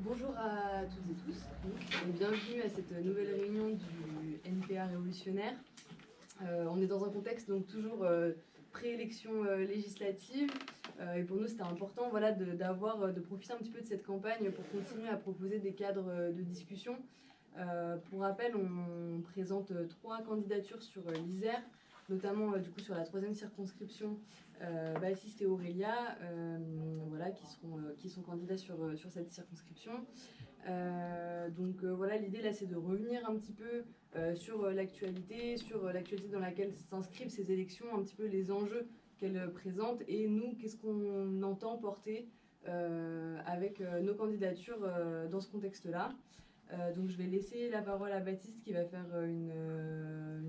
Bonjour à toutes et tous, et bienvenue à cette nouvelle réunion du NPA révolutionnaire. On est dans un contexte donc toujours pré-élection législative, et pour nous c'était important de profiter un petit peu de cette campagne pour continuer à proposer des cadres de discussion. Pour rappel, on présente 3 candidatures sur l'Isère, notamment du coup sur la 3e circonscription, Baptiste et Aurélia, qui sont candidats sur cette circonscription. L'idée là c'est de revenir un petit peu sur l'actualité dans laquelle s'inscrivent ces élections, un petit peu les enjeux qu'elles présentent et nous, qu'est-ce qu'on entend porter avec nos candidatures dans ce contexte-là. Donc je vais laisser la parole à Baptiste qui va faire une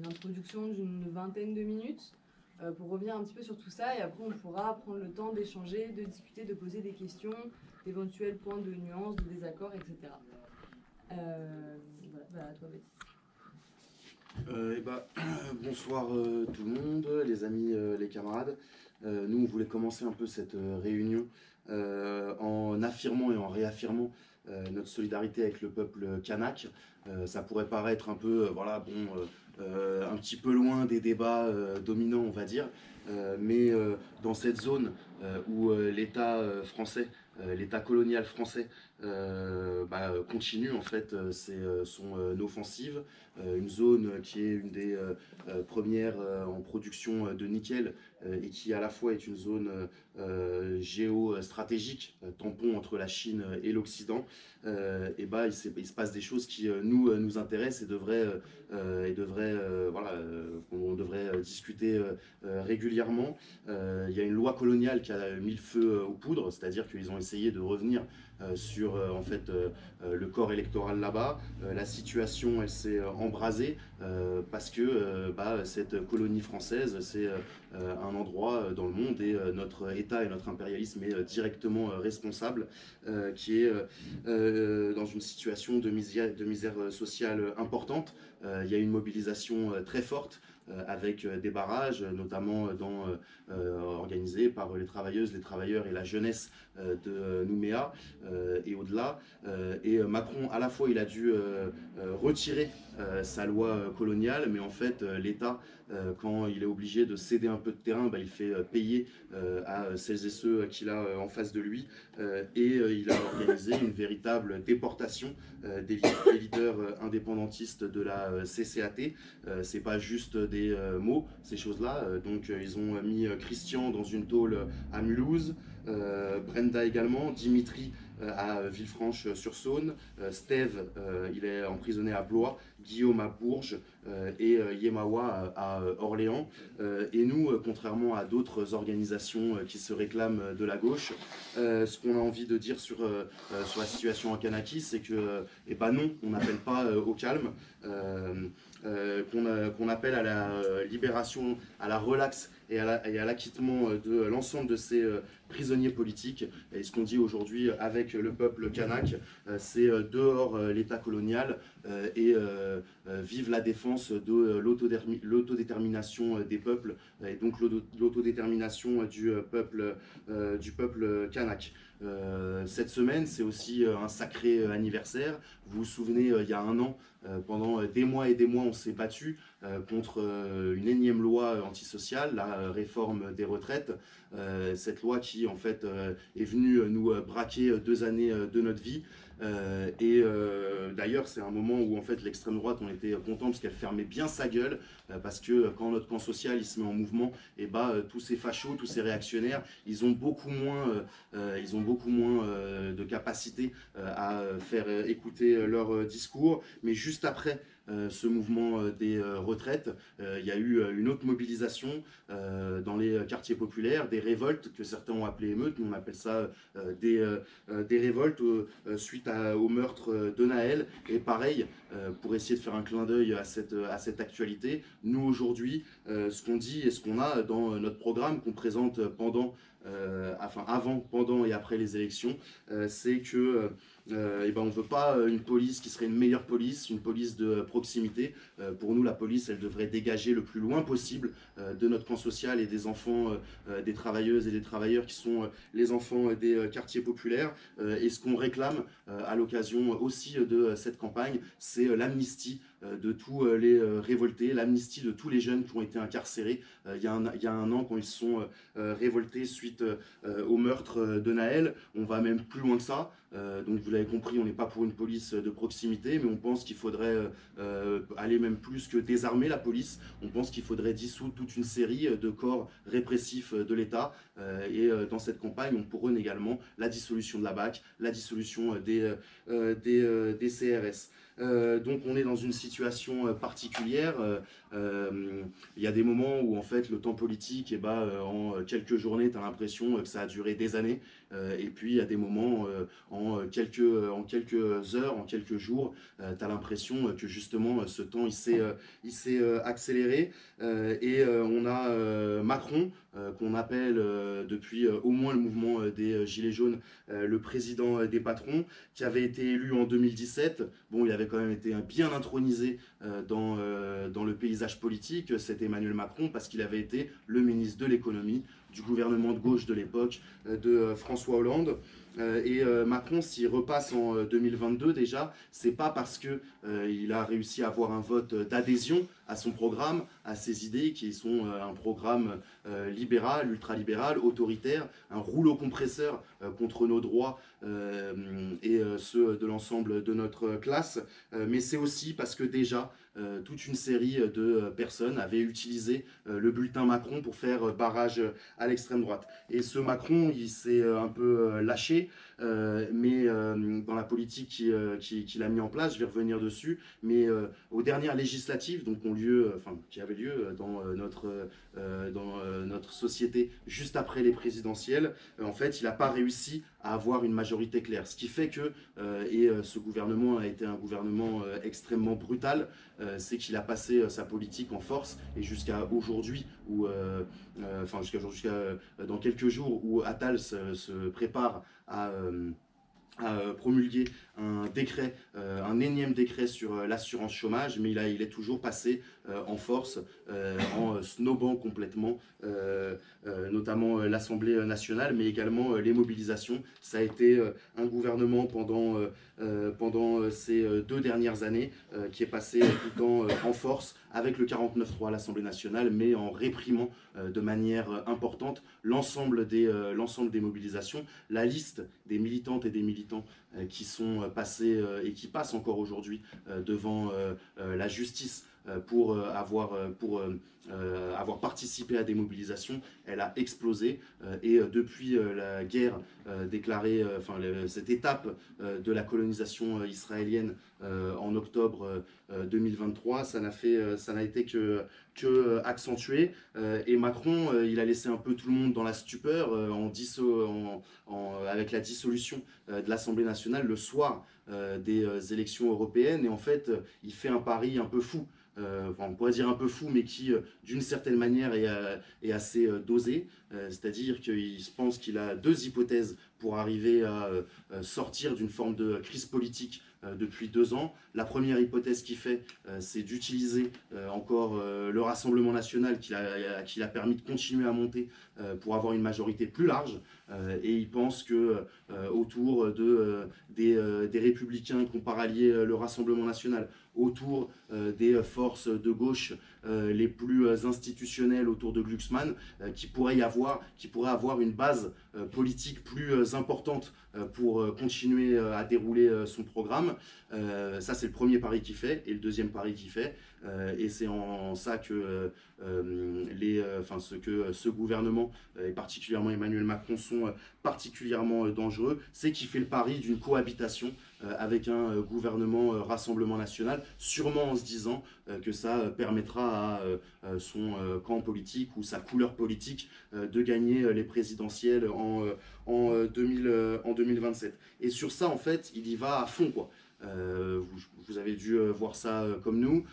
introduction d'une 20aine de minutes pour revenir un petit peu sur tout ça, et après on pourra prendre le temps d'échanger, de discuter, de poser des questions, d'éventuels points de nuance, de désaccord, etc. À toi Baptiste. Bonsoir tout le monde, les amis, les camarades. Nous, on voulait commencer un peu cette réunion en affirmant et en réaffirmant notre solidarité avec le peuple kanak. Ça pourrait paraître un peu, un petit peu loin des débats dominants, on va dire, mais dans cette zone où l'État français, l'État colonial français continue en fait son offensive, une zone qui est une des premières en production de nickel et qui à la fois est une zone géostratégique, tampon entre la Chine et l'Occident. Il se passe des choses qui nous intéressent et qu'on devrait discuter régulièrement. Il y a une loi coloniale qui a mis le feu aux poudres, c'est-à-dire qu'ils ont essayé de revenir sur le corps électoral là-bas. La situation elle s'est embrasée parce que cette colonie française c'est un endroit dans le monde et notre État et notre impérialisme est directement responsable, qui est dans une situation de misère sociale importante. Il y a une mobilisation très forte avec des barrages, notamment organisés par les travailleuses, les travailleurs et la jeunesse de Nouméa et au-delà. Et Macron, à la fois, il a dû retirer sa loi coloniale, mais en fait, l'État, quand il est obligé de céder un peu de terrain, il fait payer à celles et ceux qu'il a en face de lui. Il a organisé une véritable déportation des leaders indépendantistes de la CCAT. C'est pas juste des mots, ces choses-là. Ils ont mis Christian dans une tôle à Mulhouse, Brenda également, Dimitri à Villefranche-sur-Saône, Steve il est emprisonné à Blois, Guillaume à Bourges et Yemawa à Orléans. Et nous, contrairement à d'autres organisations qui se réclament de la gauche, ce qu'on a envie de dire sur la situation en Kanaki, c'est que non, on n'appelle pas au calme, qu'on appelle à la libération, à la relaxe et à l'acquittement de l'ensemble de ces prisonniers politiques. Et ce qu'on dit aujourd'hui avec le peuple kanak, c'est dehors l'État colonial et vive la défense de l'autodétermination des peuples et donc l'autodétermination du peuple kanak. Cette semaine, c'est aussi un sacré anniversaire. Vous vous souvenez, il y a un an, pendant des mois et des mois, on s'est battu contre une énième loi antisociale, la réforme des retraites. Cette loi qui, en fait, est venue nous braquer 2 années de notre vie. D'ailleurs, c'est un moment où en fait l'extrême droite, on était content parce qu'elle fermait bien sa gueule, parce que quand notre camp social il se met en mouvement, et tous ces fachos, tous ces réactionnaires, ils ont beaucoup moins de capacité à faire écouter leur discours. Mais juste après ce mouvement des retraites, il y a eu une autre mobilisation dans les quartiers populaires, des révoltes que certains ont appelées émeutes, nous on appelle ça des révoltes suite au meurtre de Naël. Et pareil, pour essayer de faire un clin d'œil à cette actualité, nous aujourd'hui, ce qu'on dit et ce qu'on a dans notre programme qu'on présente pendant avant, pendant et après les élections, c'est que on ne veut pas une police qui serait une meilleure police, une police de proximité. Pour nous, la police, elle devrait dégager le plus loin possible de notre camp social et des enfants, des travailleuses et des travailleurs qui sont les enfants des quartiers populaires. Et ce qu'on réclame à l'occasion aussi de cette campagne, c'est l'amnistie de tous les révoltés, l'amnistie de tous les jeunes qui ont été incarcérés il y a un an quand ils se sont révoltés suite au meurtre de Naël. On va même plus loin que ça. Donc vous l'avez compris, on n'est pas pour une police de proximité, mais on pense qu'il faudrait aller même plus que désarmer la police. On pense qu'il faudrait dissoudre toute une série de corps répressifs de l'État. Et dans cette campagne, on prône également la dissolution de la BAC, la dissolution des CRS. Donc on est dans une situation particulière. Il y a des moments où en fait le temps politique, en quelques journées, tu as l'impression que ça a duré des années. Et puis il y a des moments en quelques heures, en quelques jours, tu as l'impression que justement ce temps il s'est accéléré. On a Macron, qu'on appelle depuis au moins le mouvement des Gilets jaunes le président des patrons, qui avait été élu en 2017. Bon, il avait quand même été bien intronisé dans le paysage politique, c'est Emmanuel Macron, parce qu'il avait été le ministre de l'économie du gouvernement de gauche de l'époque de François Hollande. Macron, s'il repasse en 2022 déjà, c'est pas parce que il a réussi à avoir un vote d'adhésion à son programme, à ses idées, qui sont un programme libéral, ultralibéral, autoritaire, un rouleau compresseur contre nos droits et ceux de l'ensemble de notre classe. Mais c'est aussi parce que déjà, toute une série de personnes avaient utilisé le bulletin Macron pour faire barrage à l'extrême droite. Et ce Macron, il s'est un peu lâché, mais dans la politique qu'il a mis en place, je vais revenir dessus, mais aux dernières législatives, donc qui avaient lieu dans notre société juste après les présidentielles, en fait, il n'a pas réussi à avoir une majorité claire. Ce qui fait que, ce gouvernement a été un gouvernement extrêmement brutal, c'est qu'il a passé sa politique en force, et jusqu'à aujourd'hui, jusqu'à dans quelques jours, où Attal se prépare à promulguer un décret, un énième décret sur l'assurance chômage, mais il est toujours passé en force, en snobant complètement, notamment l'Assemblée nationale, mais également les mobilisations. Ça a été un gouvernement pendant ces 2 dernières années qui est passé tout le temps en force avec le 49.3 à l'Assemblée nationale, mais en réprimant de manière importante l'ensemble des mobilisations. La liste des militantes et des militants qui sont passés et qui passent encore aujourd'hui devant la justice pour avoir participé à des mobilisations, elle a explosé. Et depuis la guerre déclarée, cette étape de la colonisation israélienne en octobre 2023, ça n'a été que accentué. Et Macron, il a laissé un peu tout le monde dans la stupeur avec la dissolution de l'Assemblée nationale le soir des élections européennes. Et en fait, il fait un pari un peu fou. On pourrait dire un peu fou, mais qui, d'une certaine manière, est assez dosé. C'est-à-dire qu'il pense qu'il a 2 hypothèses pour arriver à sortir d'une forme de crise politique depuis 2 ans. La première hypothèse qu'il fait, c'est d'utiliser encore le Rassemblement national qui l'a permis de continuer à monter pour avoir une majorité plus large. Et il pense que autour des Républicains qui ont parallié le Rassemblement national, autour des forces de gauche les plus institutionnelles autour de Glucksmann, qui pourrait avoir une base politique plus importante pour continuer à dérouler son programme. Ça, c'est le premier pari qu'il fait. Et le deuxième pari qu'il fait, et c'est en ça que ce gouvernement, et particulièrement Emmanuel Macron, sont particulièrement dangereux, c'est qu'il fait le pari d'une cohabitation avec un gouvernement Rassemblement national, sûrement en se disant que ça permettra à son camp politique ou sa couleur politique de gagner les présidentielles en 2027. Et sur ça, en fait, il y va à fond, quoi. Vous avez dû voir ça comme nous.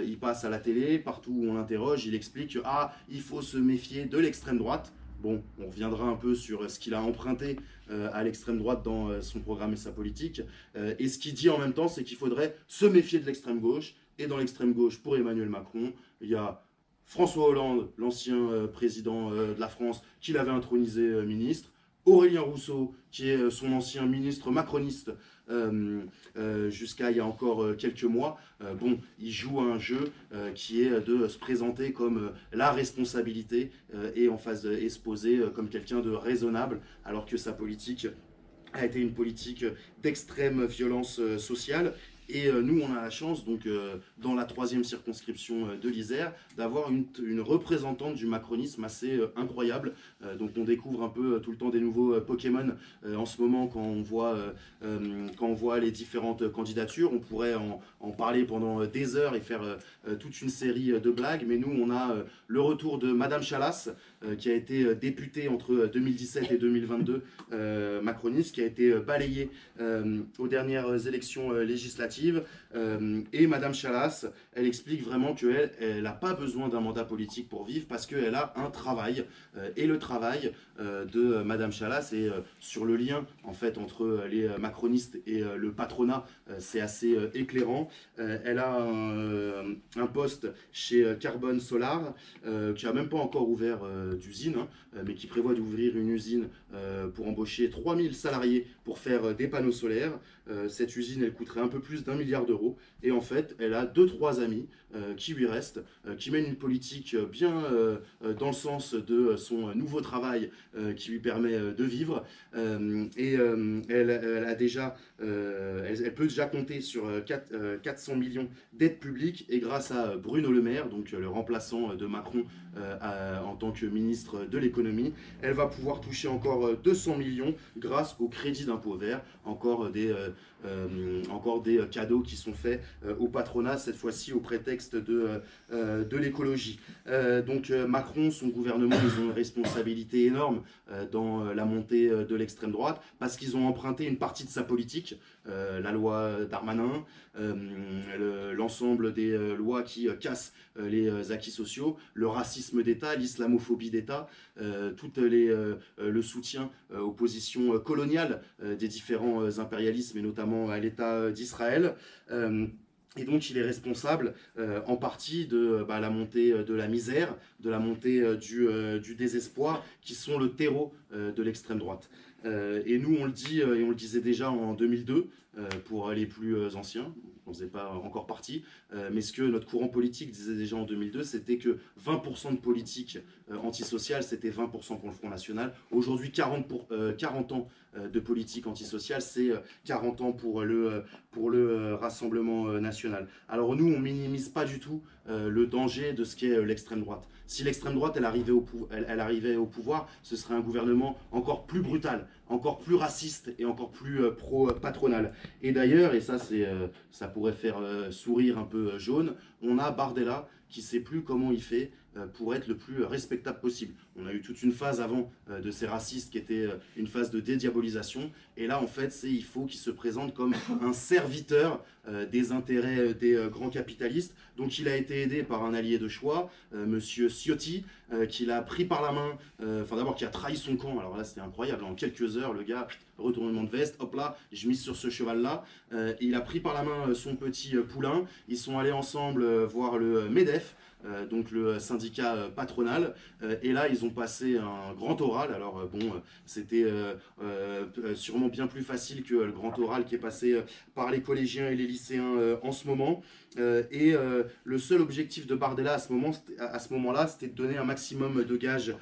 Il passe à la télé, partout où on l'interroge, il explique que il faut se méfier de l'extrême droite. Bon, on reviendra un peu sur ce qu'il a emprunté à l'extrême droite dans son programme et sa politique. Et ce qu'il dit en même temps, c'est qu'il faudrait se méfier de l'extrême gauche. Et dans l'extrême gauche, pour Emmanuel Macron, il y a François Hollande, l'ancien président de la France, qui l'avait intronisé ministre. Aurélien Rousseau, qui est son ancien ministre macroniste jusqu'à il y a encore quelques mois. Bon, il joue à un jeu qui est de se présenter comme la responsabilité et en face et se poser comme quelqu'un de raisonnable, alors que sa politique a été une politique d'extrême violence sociale. Et nous, on a la chance, donc, dans la 3e circonscription de l'Isère, d'avoir une représentante du macronisme assez incroyable. Donc on découvre un peu tout le temps des nouveaux Pokémon en ce moment quand on voit les différentes candidatures. On pourrait en parler pendant des heures et faire toute une série de blagues. Mais nous, on a le retour de Madame Chalas, qui a été députée entre 2017 et 2022, macroniste, qui a été balayée aux dernières élections législatives. Et Madame Chalas, elle explique vraiment qu'elle n'a pas besoin d'un mandat politique pour vivre parce qu'elle a un travail. Et le travail de Madame Chalas est sur le lien en fait entre les macronistes et le patronat. C'est assez éclairant. Elle a un poste chez Carbone Solar qui n'a même pas encore ouvert d'usine, mais qui prévoit d'ouvrir une usine pour embaucher 3000 salariés pour faire des panneaux solaires. Cette usine, elle coûterait un peu plus d'1 milliard d'euros. Et en fait, elle a 2-3 amis qui lui restent, qui mènent une politique bien dans le sens de son nouveau travail qui lui permet de vivre. Et elle a déjà, elle peut déjà compter sur 400 millions d'aides publiques. Et grâce à Bruno Le Maire, donc le remplaçant de Macron en tant que ministre de l'économie, elle va pouvoir toucher encore 200 millions grâce au crédit d'impôt vert. Encore des cadeaux qui sont faits au patronat, cette fois-ci au prétexte de l'écologie. Donc Macron, son gouvernement, ils ont une responsabilité énorme dans la montée de l'extrême droite, parce qu'ils ont emprunté une partie de sa politique, la loi Darmanin, l'ensemble des lois qui cassent les acquis sociaux, le racisme d'État, l'islamophobie d'État, le soutien aux positions coloniales des différents impérialismes et notamment à l'État d'Israël. Et donc il est responsable en partie de la montée de la misère, de la montée du désespoir, qui sont le terreau de l'extrême droite. Et nous on le dit, et on le disait déjà en 2002, pour les plus anciens, on ne faisait pas encore partie, mais ce que notre courant politique disait déjà en 2002, c'était que 20% de politique antisociale, c'était 20% pour le Front National. Aujourd'hui, 40 ans de politique antisociale, c'est 40 ans pour le Rassemblement national. Alors nous, on minimise pas du tout le danger de ce qu'est l'extrême droite. Si l'extrême droite, elle arrivait au pouvoir, ce serait un gouvernement encore plus brutal, encore plus raciste et encore plus pro-patronal. Et d'ailleurs, et ça, ça pourrait faire sourire un peu jaune, on a Bardella qui ne sait plus comment il fait pour être le plus respectable possible. On a eu toute une phase avant de ces racistes qui était une phase de dédiabolisation. Et là, en fait, il faut qu'il se présente comme un serviteur des intérêts des grands capitalistes. Donc il a été aidé par un allié de choix, Monsieur Ciotti, qui l'a pris par la main, d'abord qui a trahi son camp. Alors là, c'était incroyable. En quelques heures, le gars, retournement de veste, hop là, je mise sur ce cheval-là. Il a pris par la main son petit poulain. Ils sont allés ensemble voir le MEDEF, donc le syndicat patronal, et là ils ont passé un grand oral. Alors c'était sûrement bien plus facile que le grand oral qui est passé par les collégiens et les lycéens en ce moment. Et le seul objectif de Bardella à ce moment-là, c'était de donner un maximum de gages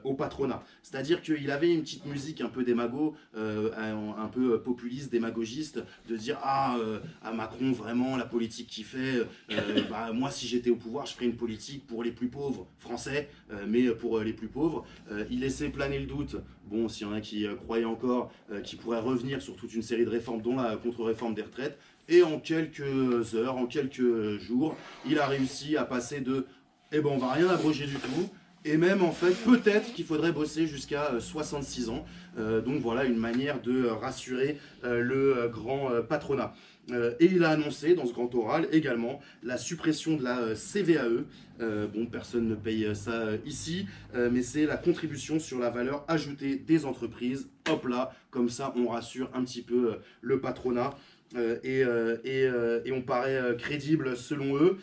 au patronat. C'est-à-dire qu'il avait une petite musique un peu démago, un peu populiste, démagogiste, de dire à Macron, vraiment, la politique qu'il fait, moi si j'étais au pouvoir, je ferais une politique pour les plus pauvres français, mais pour les plus pauvres. Il laissait planer le doute, bon, s'il y en a qui croyaient encore, qui pourrait revenir sur toute une série de réformes, dont la contre-réforme des retraites. Et en quelques heures, en quelques jours, il a réussi à passer de « eh ben on va rien abroger du tout » et même en fait peut-être qu'il faudrait bosser jusqu'à 66 ans. Donc voilà une manière de rassurer le grand patronat. Et il a annoncé dans ce grand oral également la suppression de la CVAE. Bon, personne ne paye ça ici, mais c'est la contribution sur la valeur ajoutée des entreprises. Hop là, comme ça on rassure un petit peu le patronat. Et on paraît crédible selon eux,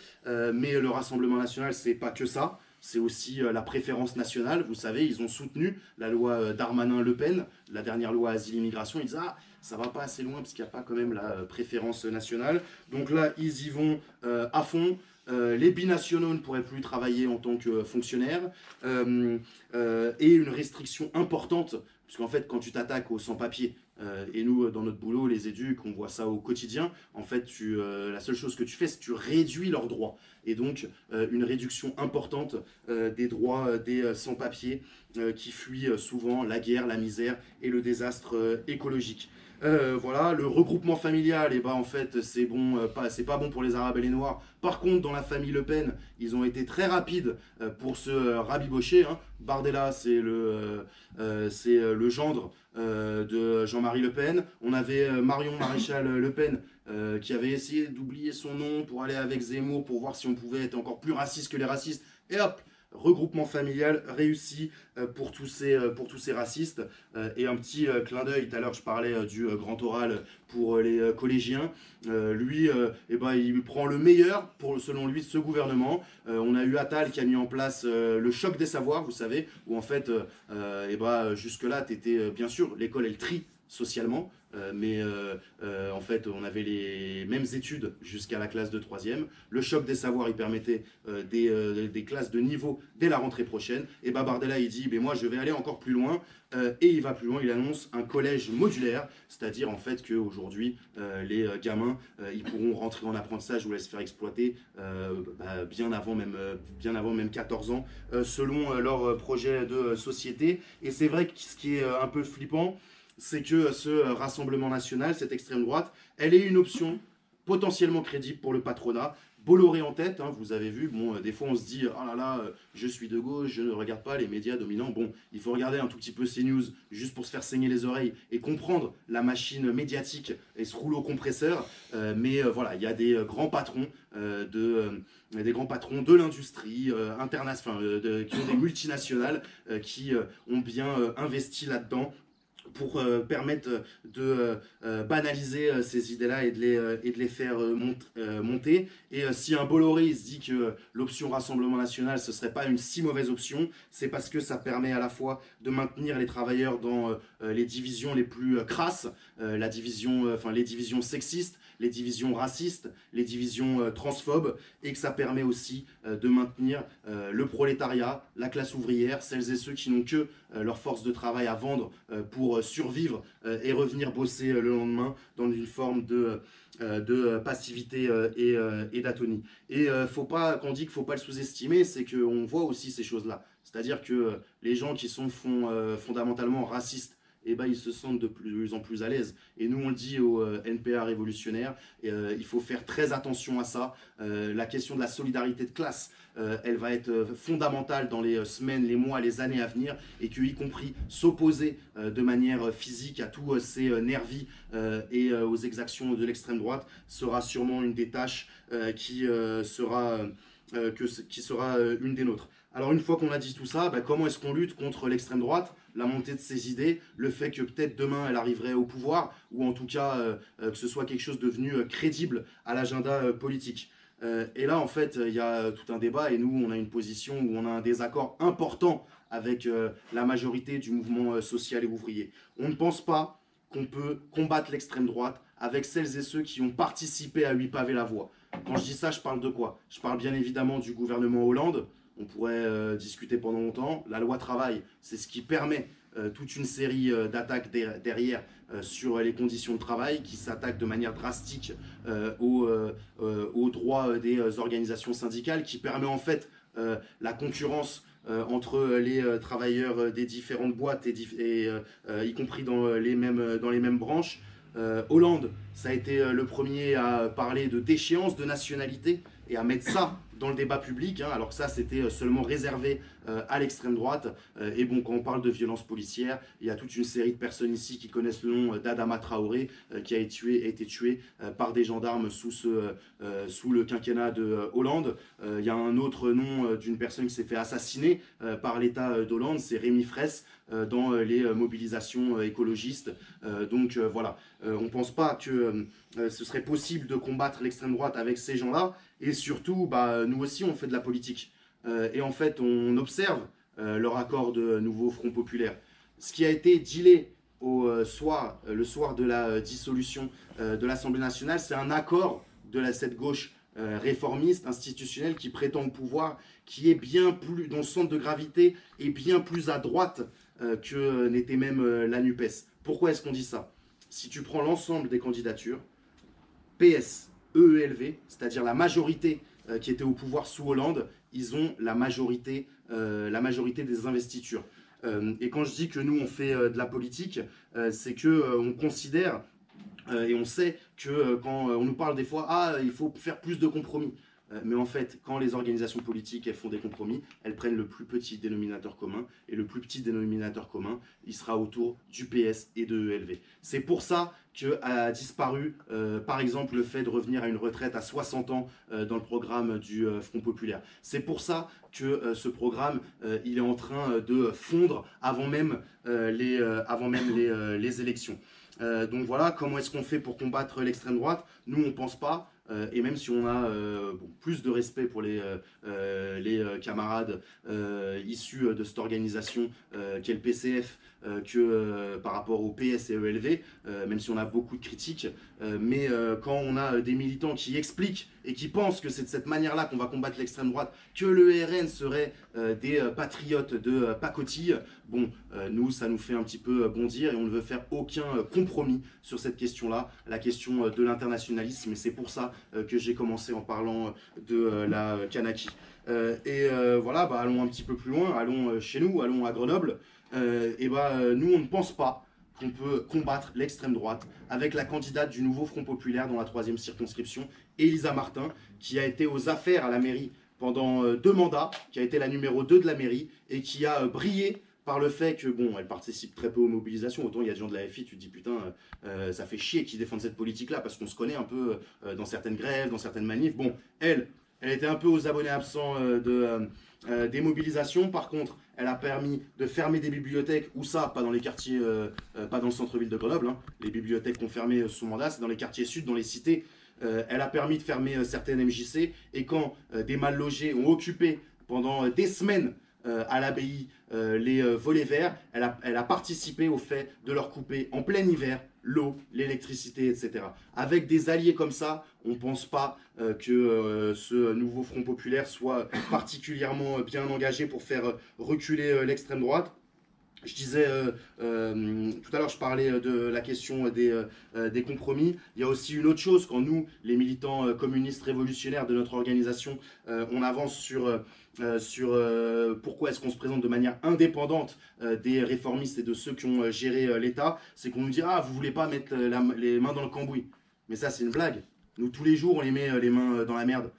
mais le Rassemblement national, c'est pas que ça. C'est aussi la préférence nationale. Vous savez, ils ont soutenu la loi Darmanin-Le Pen, la dernière loi Asile-Immigration. Ils disent « Ah, ça va pas assez loin parce qu'il n'y a pas quand même la préférence nationale. » Donc là, ils y vont à fond. Les binationaux ne pourraient plus travailler en tant que fonctionnaires. Et une restriction importante, parce qu'en fait, quand tu t'attaques aux sans-papiers, et nous, dans notre boulot, les éducs, on voit ça au quotidien. En fait, la seule chose que tu fais, c'est que tu réduis leurs droits. Et donc, une réduction importante des droits des sans-papiers qui fuient souvent la guerre, la misère et le désastre écologique. Voilà, le regroupement familial, et ben en fait, c'est bon, c'est pas bon pour les Arabes et les Noirs. Par contre, dans la famille Le Pen, ils ont été très rapides pour se rabibocher. Hein. Bardella, c'est le gendre de Jean-Marie Le Pen. On avait Marion Maréchal Le Pen qui avait essayé d'oublier son nom pour aller avec Zemmour pour voir si on pouvait être encore plus raciste que les racistes. Et hop, regroupement familial réussi pour tous ces racistes. Et un petit clin d'œil, tout à l'heure je parlais du grand oral pour les collégiens. Lui, il prend le meilleur, selon lui, de ce gouvernement. On a eu Attal qui a mis en place le choc des savoirs, vous savez, où en fait, jusque-là, bien sûr, l'école, elle trie socialement, mais en fait on avait les mêmes études jusqu'à la classe de 3e. Le choc des savoirs, il permettait des classes de niveau dès la rentrée prochaine. Et Bardella, il dit moi je vais aller encore plus loin, et il va plus loin, il annonce un collège modulaire, c'est-à-dire en fait qu'aujourd'hui les gamins ils pourront rentrer en apprentissage ou aller se faire exploiter bien avant même 14 ans selon leur projet de société. Et c'est vrai que ce qui est un peu flippant, c'est que ce Rassemblement national, cette extrême droite, elle est une option potentiellement crédible pour le patronat. Bolloré en tête, hein, vous avez vu, bon, des fois on se dit « Ah là là, je suis de gauche, je ne regarde pas les médias dominants ». Bon, il faut regarder un tout petit peu CNews juste pour se faire saigner les oreilles et comprendre la machine médiatique et ce rouleau compresseur. Mais voilà, il y a des grands patrons de l'industrie internationale, qui ont des multinationales qui ont bien investi là-dedans pour permettre de banaliser ces idées-là et de les faire monter. Et si un Bolloré se dit que l'option Rassemblement national, ce ne serait pas une si mauvaise option, c'est parce que ça permet à la fois de maintenir les travailleurs dans les divisions les plus crasses, les divisions sexistes, les divisions racistes, les divisions transphobes, et que ça permet aussi de maintenir le prolétariat, la classe ouvrière, celles et ceux qui n'ont que leur force de travail à vendre pour survivre et revenir bosser le lendemain dans une forme de passivité et d'atonie. Et quand on dit qu'il ne faut pas le sous-estimer, c'est qu'on voit aussi ces choses-là. C'est-à-dire que les gens qui sont fondamentalement racistes, ils se sentent de plus en plus à l'aise. Et nous, on le dit aux NPA révolutionnaires, il faut faire très attention à ça. La question de la solidarité de classe, elle va être fondamentale dans les semaines, les mois, les années à venir, et y compris s'opposer de manière physique à tous ces nervis et aux exactions de l'extrême droite sera sûrement une des tâches qui sera une des nôtres. Alors une fois qu'on a dit tout ça, comment est-ce qu'on lutte contre l'extrême droite, la montée de ses idées, le fait que peut-être demain elle arriverait au pouvoir, ou en tout cas que ce soit quelque chose devenu crédible à l'agenda politique. Et là en fait il y a tout un débat, et nous on a une position où on a un désaccord important avec la majorité du mouvement social et ouvrier. On ne pense pas qu'on peut combattre l'extrême droite avec celles et ceux qui ont participé à lui paver la voie. Quand je dis ça, je parle de quoi? Je parle bien évidemment du gouvernement Hollande. On pourrait discuter pendant longtemps. La loi travail, c'est ce qui permet toute une série d'attaques derrière sur les conditions de travail, qui s'attaquent de manière drastique aux droits des organisations syndicales, qui permet en fait la concurrence entre les travailleurs des différentes boîtes, y compris dans les mêmes branches. Hollande, ça a été le premier à parler de déchéance de nationalité. et à mettre ça dans le débat public, hein, alors que ça c'était seulement réservé à l'extrême droite. Et bon, quand on parle de violence policière, il y a toute une série de personnes ici qui connaissent le nom d'Adama Traoré, qui a été tué par des gendarmes sous le quinquennat de Hollande. Il y a un autre nom d'une personne qui s'est fait assassiner par l'État d'Hollande, c'est Rémi Fraisse, dans les mobilisations écologistes. Donc voilà, on ne pense pas que ce serait possible de combattre l'extrême droite avec ces gens-là. Et surtout, nous aussi, on fait de la politique. Et en fait, on observe leur accord de nouveau Front Populaire. Ce qui a été dealé le soir de la dissolution de l'Assemblée nationale, c'est un accord de cette gauche réformiste, institutionnelle, qui prétend au pouvoir, qui est bien plus, dont le centre de gravité est bien plus à droite que n'était même la NUPES. Pourquoi est-ce qu'on dit ça? Si tu prends l'ensemble des candidatures, PS, EELV, c'est-à-dire la majorité qui était au pouvoir sous Hollande, ils ont la majorité des investitures. Et quand je dis que nous, on fait de la politique, c'est qu'on considère et on sait que quand on nous parle des fois, il faut faire plus de compromis. Mais en fait, quand les organisations politiques elles font des compromis, elles prennent le plus petit dénominateur commun. Et le plus petit dénominateur commun, il sera autour du PS et de EELV. C'est pour ça qu'a disparu, par exemple, le fait de revenir à une retraite à 60 ans dans le programme du Front Populaire. C'est pour ça que ce programme, il est en train de fondre avant même les élections. Donc voilà, comment est-ce qu'on fait pour combattre l'extrême droite? Nous, on ne pense pas. Et même si on a plus de respect pour les camarades issus de cette organisation qu'est le PCF que par rapport au PS et ELV, même si on a beaucoup de critiques, mais quand on a des militants qui expliquent et qui pensent que c'est de cette manière-là qu'on va combattre l'extrême droite, que le RN serait des patriotes de pacotille, bon, nous, ça nous fait un petit peu bondir et on ne veut faire aucun compromis sur cette question-là, la question de l'internationalisme, et c'est pour ça que j'ai commencé en parlant de la Kanaki. Voilà, allons un petit peu plus loin, allons chez nous, allons à Grenoble. Nous, on ne pense pas qu'on peut combattre l'extrême droite avec la candidate du nouveau Front Populaire dans la 3e circonscription, Elisa Martin, qui a été aux affaires à la mairie pendant 2 mandats, qui a été la numéro 2 de la mairie et qui a brillé par le fait que, bon, elle participe très peu aux mobilisations. Autant il y a des gens de la FI, tu te dis, putain, ça fait chier qu'ils défendent cette politique-là, parce qu'on se connaît un peu dans certaines grèves, dans certaines manifs. Bon, elle était un peu aux abonnés absents des mobilisations. Par contre, elle a permis de fermer des bibliothèques, ou ça, pas dans les quartiers, pas dans le centre-ville de Grenoble. Hein. Les bibliothèques qu'on fermé sous son mandat, c'est dans les quartiers sud, dans les cités. Elle a permis de fermer certaines MJC. Et quand des mal logés ont occupé pendant des semaines à l'abbaye les volets verts, elle a participé au fait de leur couper en plein hiver l'eau, l'électricité, etc. Avec des alliés comme ça, on ne pense pas que ce nouveau Front Populaire soit particulièrement bien engagé pour faire reculer l'extrême droite. Je disais, tout à l'heure, je parlais de la question des compromis. Il y a aussi une autre chose, quand nous, les militants communistes révolutionnaires de notre organisation, on avance sur pourquoi est-ce qu'on se présente de manière indépendante des réformistes et de ceux qui ont géré l'État, c'est qu'on nous dit « Ah, vous voulez pas mettre les mains dans le cambouis ». Mais ça, c'est une blague. Nous, tous les jours, on les met les mains dans la merde.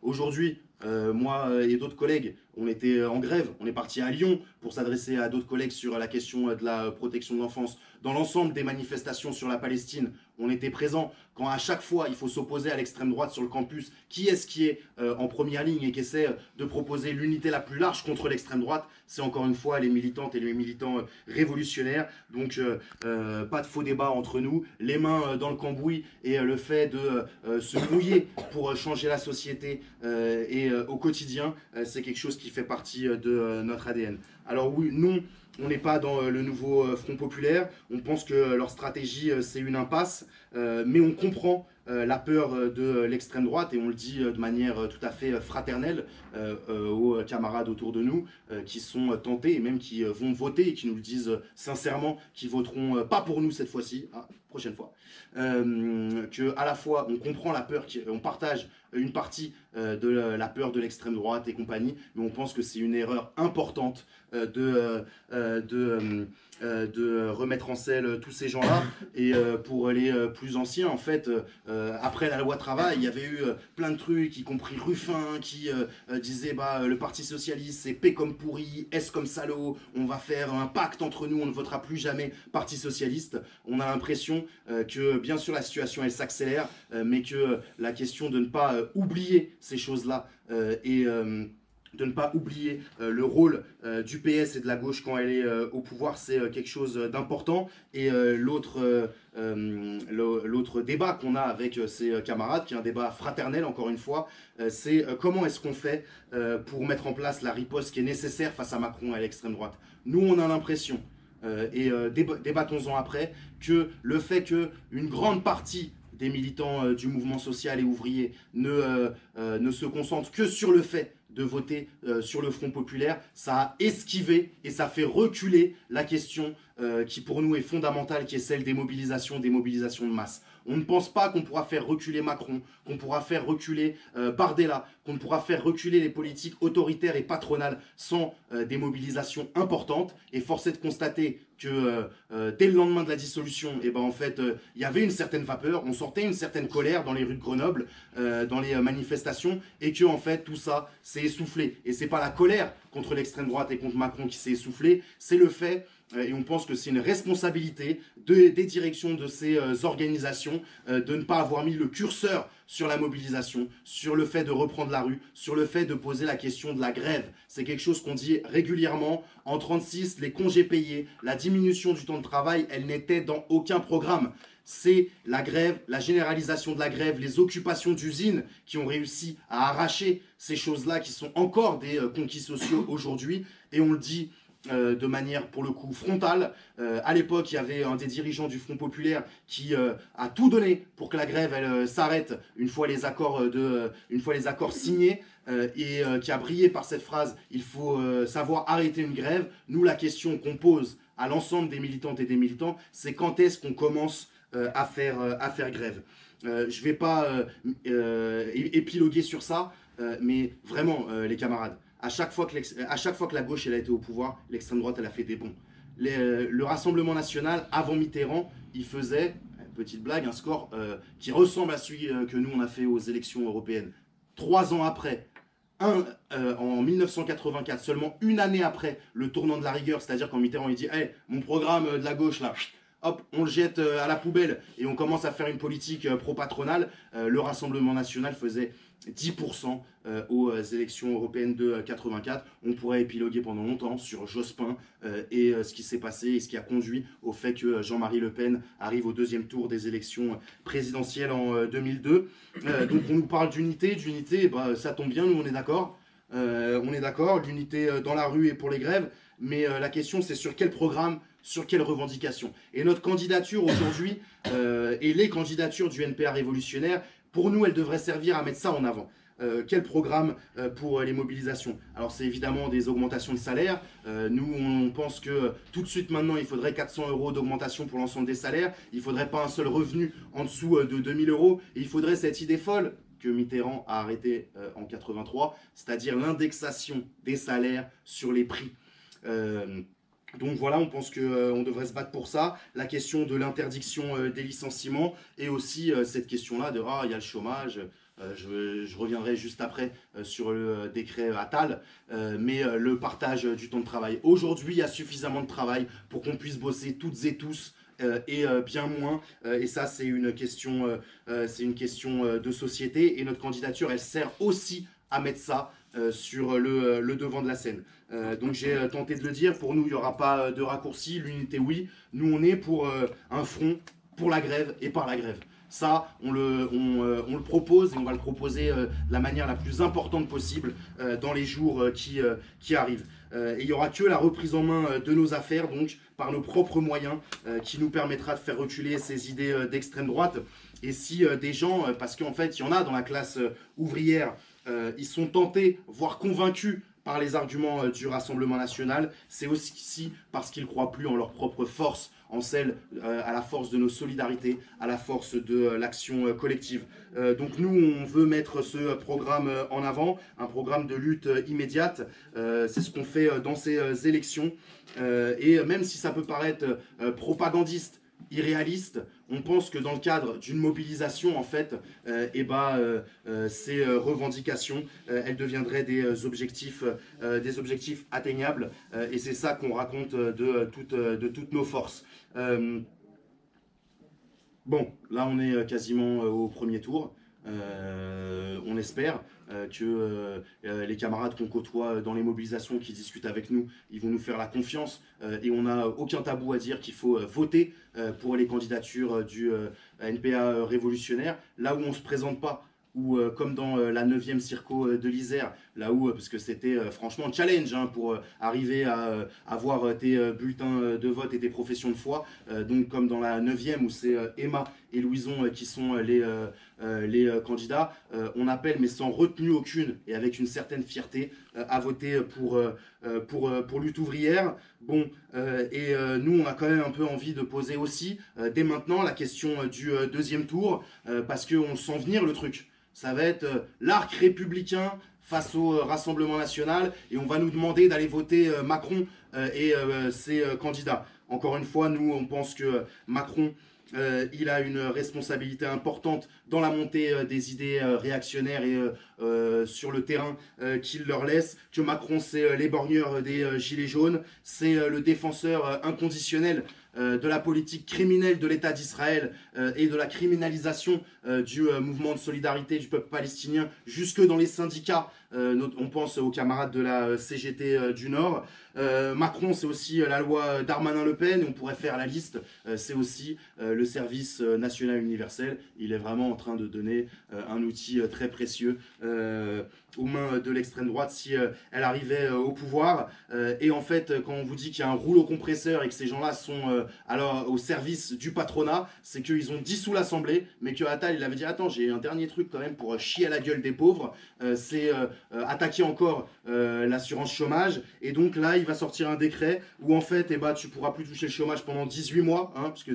Aujourd'hui, moi et d'autres collègues, on était en grève, on est parti à Lyon pour s'adresser à d'autres collègues sur la question de la protection de l'enfance. Dans l'ensemble des manifestations sur la Palestine, on était présents. Quand à chaque fois il faut s'opposer à l'extrême droite sur le campus, qui est-ce qui est en première ligne et qui essaie de proposer l'unité la plus large contre l'extrême droite? C'est encore une fois les militantes et les militants révolutionnaires. Donc pas de faux débat entre nous, les mains dans le cambouis et le fait de se mouiller pour changer la société et au quotidien, c'est quelque chose qui fait partie de notre ADN. Alors oui, non, on n'est pas dans le nouveau Front Populaire, on pense que leur stratégie c'est une impasse, mais on comprend la peur de l'extrême droite et on le dit de manière tout à fait fraternelle aux camarades autour de nous qui sont tentés et même qui vont voter et qui nous le disent sincèrement, qui voteront pas pour nous cette fois-ci, prochaine fois, que à la fois on comprend la peur, on partage une partie de la peur de l'extrême droite et compagnie, mais on pense que c'est une erreur importante de de remettre en selle tous ces gens-là. Et pour les plus anciens, en fait, après la loi travail, il y avait eu plein de trucs, y compris Ruffin, qui disait le Parti Socialiste, c'est P comme pourri, S comme salaud, on va faire un pacte entre nous, on ne votera plus jamais Parti Socialiste. On a l'impression que, bien sûr, la situation, elle s'accélère, mais que la question de ne pas oublier ces choses-là et de ne pas oublier le rôle du PS et de la gauche quand elle est au pouvoir, c'est quelque chose d'important. Et l'autre débat qu'on a avec ses camarades, qui est un débat fraternel encore une fois, c'est comment est-ce qu'on fait pour mettre en place la riposte qui est nécessaire face à Macron et à l'extrême droite. Nous, on a l'impression, débattons-en après, que le fait qu'une grande partie des militants du mouvement social et ouvrier ne se concentrent que sur le fait de voter sur le Front populaire, ça a esquivé et ça fait reculer la question qui pour nous est fondamentale, qui est celle des mobilisations de masse. On ne pense pas qu'on pourra faire reculer Macron, qu'on pourra faire reculer Bardella, qu'on pourra faire reculer les politiques autoritaires et patronales sans des mobilisations importantes. Et force est de constater que dès le lendemain de la dissolution, en fait, il y avait une certaine vapeur, on sentait une certaine colère dans les rues de Grenoble, dans les manifestations, et que en fait tout ça s'est essoufflé. Et c'est pas la colère contre l'extrême droite et contre Macron qui s'est essoufflée, c'est le fait, et on pense que c'est une responsabilité des directions de ces organisations de ne pas avoir mis le curseur sur la mobilisation, sur le fait de reprendre la rue, sur le fait de poser la question de la grève. C'est quelque chose qu'on dit régulièrement. En 36, les congés payés, la diminution du temps de travail, elle n'était dans aucun programme. C'est la grève, la généralisation de la grève, les occupations d'usines qui ont réussi à arracher ces choses-là qui sont encore des conquis sociaux aujourd'hui. Et on le dit de manière pour le coup frontale. À l'époque, il y avait un des dirigeants du Front populaire qui a tout donné pour que la grève elle s'arrête une fois les accords signés et qui a brillé par cette phrase « il faut savoir arrêter une grève ». Nous, la question qu'on pose à l'ensemble des militantes et des militants, c'est quand est-ce qu'on commence à faire grève. Je ne vais pas épiloguer sur ça, mais vraiment, les camarades, à chaque fois que la gauche elle a été au pouvoir, l'extrême droite elle a fait des bons. Le Rassemblement national, avant Mitterrand, il faisait, petite blague, un score qui ressemble à celui que nous on a fait aux élections européennes. 3 ans après, en 1984, seulement une année après le tournant de la rigueur, c'est-à-dire quand Mitterrand il dit hey, mon programme de la gauche là, hop, on le jette à la poubelle et on commence à faire une politique pro-patronale, le Rassemblement national faisait 10% aux élections européennes de 84. On pourrait épiloguer pendant longtemps sur Jospin et ce qui s'est passé et ce qui a conduit au fait que Jean-Marie Le Pen arrive au 2e tour des élections présidentielles en 2002. Donc on nous parle d'unité, ça tombe bien, nous on est d'accord. L'unité dans la rue et pour les grèves, mais la question c'est sur quel programme, sur quelle revendication. Et notre candidature aujourd'hui, et les candidatures du NPA révolutionnaire, pour nous, elles devraient servir à mettre ça en avant. Quel programme pour les mobilisations? Alors c'est évidemment des augmentations de salaire. Nous on pense que tout de suite maintenant il faudrait 400 € d'augmentation pour l'ensemble des salaires. Il ne faudrait pas un seul revenu en dessous de 2000 €. Et il faudrait cette idée folle que Mitterrand a arrêtée en 83, c'est-à-dire l'indexation des salaires sur les prix. Donc voilà, on pense qu'on devrait se battre pour ça. La question de l'interdiction des licenciements et aussi cette question-là de « ah, il y a le chômage ». Je reviendrai juste après sur le décret Attal, mais le partage du temps de travail. Aujourd'hui, il y a suffisamment de travail pour qu'on puisse bosser toutes et tous et bien moins. Et ça, c'est une question de société. Et notre candidature, elle sert aussi à mettre ça sur le devant de la scène. Donc j'ai tenté de le dire, pour nous, il n'y aura pas de raccourci. L'unité, oui. Nous, on est pour un front pour la grève et par la grève. Ça, on le propose et on va le proposer de la manière la plus importante possible dans les jours qui arrivent. Et il n'y aura que la reprise en main de nos affaires, donc par nos propres moyens, qui nous permettra de faire reculer ces idées d'extrême droite. Et si des gens, parce qu'en fait, il y en a dans la classe ouvrière, ils sont tentés, voire convaincus par les arguments du Rassemblement national, c'est aussi parce qu'ils ne croient plus en leur propre force, en celle, à la force de nos solidarités, à la force de l'action collective. Donc nous, on veut mettre ce programme en avant, un programme de lutte immédiate. C'est ce qu'on fait dans ces élections. Et même si ça peut paraître propagandiste, irréaliste, on pense que dans le cadre d'une mobilisation, en fait, ces revendications, elles deviendraient des objectifs atteignables. Et c'est ça qu'on raconte de toutes nos forces. Bon, là on est quasiment au premier tour. On espère que les camarades qu'on côtoie dans les mobilisations, qui discutent avec nous, ils vont nous faire la confiance et on n'a aucun tabou à dire qu'il faut voter pour les candidatures du NPA révolutionnaire. Là où on ne se présente pas, ou comme dans la 9e circo de l'Isère, là où, parce que c'était franchement challenge pour arriver à avoir tes bulletins de vote et tes professions de foi, donc comme dans la 9e où c'est Emma et Louison qui sont les candidats, on appelle, mais sans retenue aucune et avec une certaine fierté, à voter pour lutte ouvrière. Bon, nous, on a quand même un peu envie de poser aussi, dès maintenant, la question du deuxième tour, parce qu'on sent venir le truc. Ça va être l'arc républicain face au Rassemblement national et on va nous demander d'aller voter Macron et ses candidats. Encore une fois, nous, on pense que Macron, il a une responsabilité importante dans la montée des idées réactionnaires et sur le terrain qu'il leur laisse, que Macron, c'est l'éborgneur des gilets jaunes, c'est le défenseur inconditionnel de la politique criminelle de l'État d'Israël et de la criminalisation du mouvement de solidarité du peuple palestinien jusque dans les syndicats. On pense aux camarades de la CGT du Nord. Macron, c'est aussi la loi Darmanin-Le Pen, on pourrait faire la liste. C'est aussi le service national universel. Il est vraiment en train de donner un outil très précieux aux mains de l'extrême droite si elle arrivait au pouvoir. Et en fait, quand on vous dit qu'il y a un rouleau compresseur et que ces gens-là sont alors au service du patronat, c'est qu'ils ont dissous l'Assemblée, mais que Attal, il avait dit « Attends, j'ai un dernier truc quand même pour chier à la gueule des pauvres, c'est attaquer encore l'assurance chômage. » Et donc là, il va sortir un décret où en fait, tu pourras plus toucher le chômage pendant 18 mois, parce que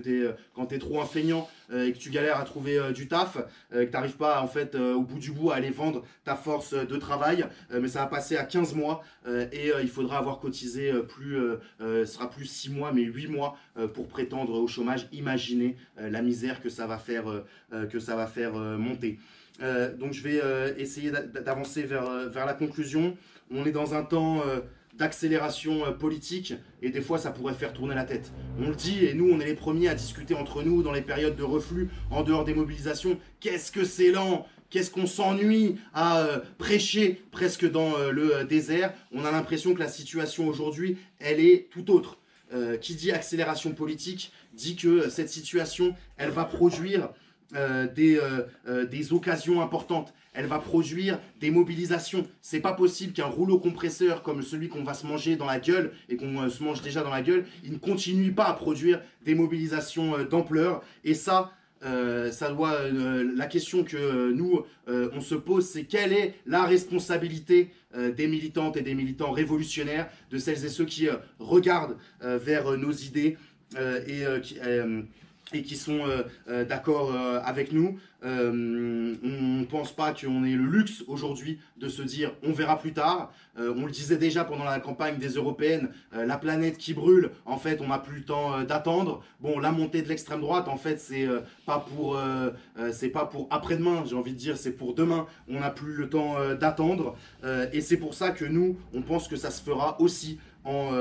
quand tu es trop un feignant et que tu galères à trouver du taf, que tu n'arrives pas en fait au bout du bout à aller vendre ta force de travail, mais ça va passer à 15 mois et il faudra avoir cotisé ce sera plus 6 mois mais 8 mois pour prétendre au chômage. Imaginez la misère que ça va faire monter. Donc je vais essayer d'avancer vers la conclusion. On est dans un temps d'accélération politique et des fois ça pourrait faire tourner la tête. On le dit et nous on est les premiers à discuter entre nous dans les périodes de reflux en dehors des mobilisations. Qu'est-ce que c'est lent, qu'est-ce qu'on s'ennuie à prêcher presque dans le désert. On a l'impression que la situation aujourd'hui elle est tout autre. Qui dit accélération politique dit que cette situation elle va produire des occasions importantes. Elle va produire des mobilisations. C'est pas possible qu'un rouleau compresseur comme celui qu'on va se manger dans la gueule et qu'on se mange déjà dans la gueule, il ne continue pas à produire des mobilisations d'ampleur. Et ça doit. La question que nous on se pose, c'est quelle est la responsabilité des militantes et des militants révolutionnaires, de celles et ceux qui regardent vers nos idées et qui sont d'accord avec nous. On ne pense pas qu'on ait le luxe aujourd'hui de se dire on verra plus tard. On le disait déjà pendant la campagne des européennes, la planète qui brûle, en fait on n'a plus le temps d'attendre. Bon, la montée de l'extrême droite, en fait c'est pas pour après-demain, j'ai envie de dire, c'est pour demain. On n'a plus le temps d'attendre et c'est pour ça que nous on pense que ça se fera aussi en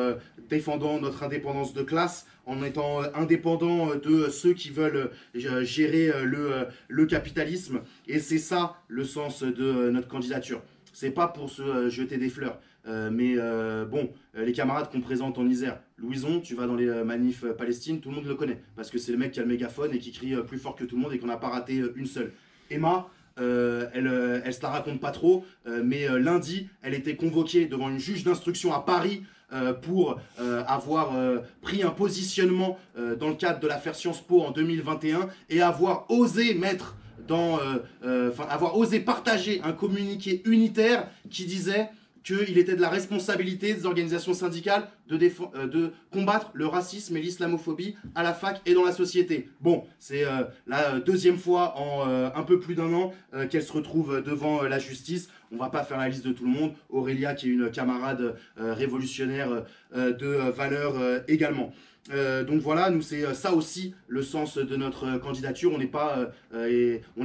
défendant notre indépendance de classe, en étant indépendant de ceux qui veulent gérer le capitalisme. Et c'est ça le sens de notre candidature. C'est pas pour se jeter des fleurs. Les camarades qu'on présente en Isère, Louison, tu vas dans les manifs Palestine, tout le monde le connaît. Parce que c'est le mec qui a le mégaphone et qui crie plus fort que tout le monde et qu'on n'a pas raté une seule. Emma, elle se la raconte pas trop, mais lundi, elle était convoquée devant une juge d'instruction à Paris pour avoir pris un positionnement dans le cadre de l'affaire Sciences Po en 2021 et avoir osé avoir osé partager un communiqué unitaire qui disait qu'il était de la responsabilité des organisations syndicales de combattre le racisme et l'islamophobie à la fac et dans la société. Bon, c'est la deuxième fois en un peu plus d'1 an qu'elle se retrouve devant la justice. On va pas faire la liste de tout le monde. Aurélia, qui est une camarade révolutionnaire de valeur également. Donc voilà, nous c'est ça aussi le sens de notre candidature. On n'est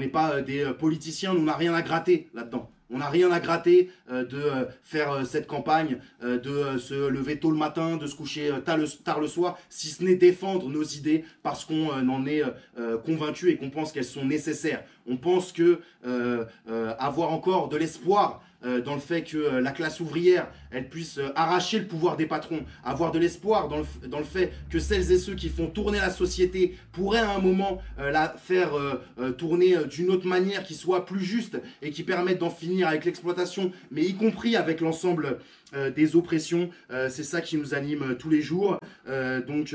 pas des politiciens, nous on n'a rien à gratter là-dedans. On n'a rien à gratter de faire cette campagne, de se lever tôt le matin, de se coucher tard le soir, si ce n'est défendre nos idées parce qu'on en est convaincu et qu'on pense qu'elles sont nécessaires. On pense que avoir encore de l'espoir dans le fait que la classe ouvrière, elle puisse arracher le pouvoir des patrons, avoir de l'espoir dans le fait que celles et ceux qui font tourner la société pourraient à un moment la faire tourner d'une autre manière qui soit plus juste et qui permette d'en finir avec l'exploitation, mais y compris avec l'ensemble des oppressions. C'est ça qui nous anime tous les jours. Donc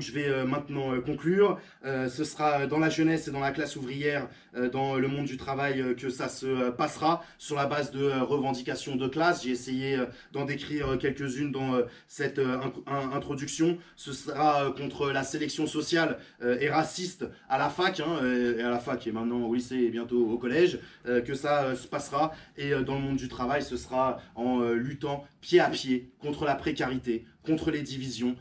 je vais maintenant conclure. Ce sera dans la jeunesse et dans la classe ouvrière, dans le monde du travail, que ça se passera sur la base de revendications de classe. J'ai essayé d'en décrire quelques-unes dans cette introduction. Ce sera contre la sélection sociale et raciste à la fac, et à la fac et maintenant au lycée et bientôt au collège, que ça se passera. Et dans le monde du travail, ce sera en luttant pied à pied contre la précarité, contre les divisions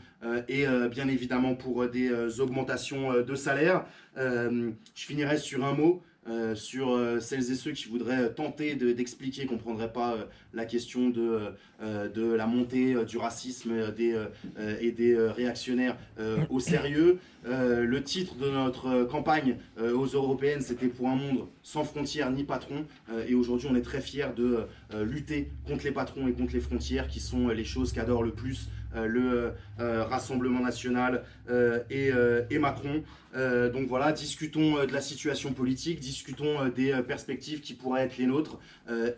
et bien évidemment pour des augmentations de salaire. Je finirai sur un mot. Sur celles et ceux qui voudraient tenter d'expliquer, qu'on ne prendrait pas la question de la montée du racisme et des réactionnaires au sérieux. Le titre de notre campagne aux européennes, c'était pour un monde sans frontières ni patrons. Et aujourd'hui, on est très fiers de lutter contre les patrons et contre les frontières, qui sont les choses qu'adore le plus le Rassemblement national et Macron. Donc voilà, discutons de la situation politique, discutons des perspectives qui pourraient être les nôtres.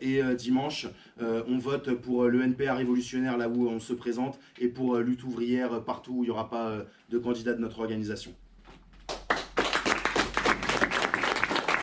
Et dimanche, on vote pour le NPA révolutionnaire là où on se présente et pour lutte ouvrière partout où il n'y aura pas de candidat de notre organisation.